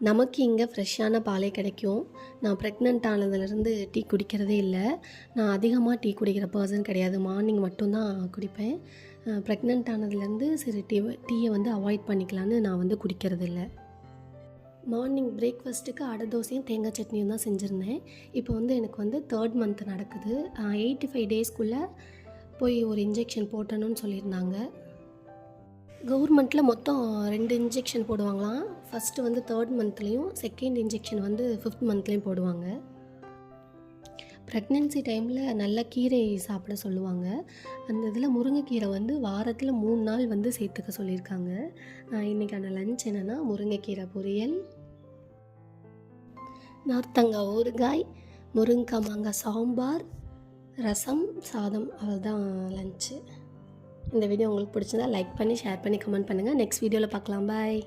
நமக்கு இங்கே ஃப்ரெஷ்ஷான பாலே கிடைக்கும். நான் ப்ரெக்னென்ட் ஆனதுலேருந்து டீ குடிக்கிறதே இல்லை. நான் அதிகமாக டீ குடிக்கிற பர்சன் கிடையாது. மார்னிங் மட்டும்தான் குடிப்பேன். ப்ரெக்னென்ட் ஆனதுலேருந்து சரி டீயை வந்து அவாய்ட் பண்ணிக்கலான்னு நான் வந்து குடிக்கிறதில்ல. மார்னிங் பிரேக்ஃபாஸ்ட்டுக்கு அடை தோசையும் தேங்காய் சட்னியும் தான் செஞ்சுருந்தேன். இப்போ வந்து எனக்கு வந்து 3rd மந்த் நடக்குது. 85 டேஸ்க்குள்ளே போய் ஒரு இன்ஜெக்ஷன் போட்டணும்னு சொல்லியிருந்தாங்க. கவர்மெண்ட்டில் மொத்தம் 2 இன்ஜெக்ஷன் போடுவாங்களாம். ஃபஸ்ட்டு வந்து 3rd மந்த்லேயும், செகண்ட் இன்ஜெக்ஷன் வந்து 5th மந்த்லேயும் போடுவாங்க. ப்ரெக்னென்சி டைமில் நல்ல கீரை சாப்பிட சொல்லுவாங்க. அந்த இதில் முருங்கைக்கீரை வந்து வாரத்தில் 3 நாள் வந்து சேர்த்துக்க சொல்லியிருக்காங்க. இன்றைக்கான லஞ்ச் என்னென்னா முருங்கைக்கீரை பொரியல், நார்த்தங்காய் ஊறுகாய், முருங்கைக்காய் மாங்காய் சாம்பார், ரசம், சாதம். அவ்வளோதான் லஞ்சு. இந்த வீடியோ உங்களுக்கு பிடிச்சிருந்தா லைக் பண்ணி, ஷேர் பண்ணி, கமெண்ட் பண்ணுங்கள். நெக்ஸ்ட் வீடியோவில் பார்க்கலாம். பாய்.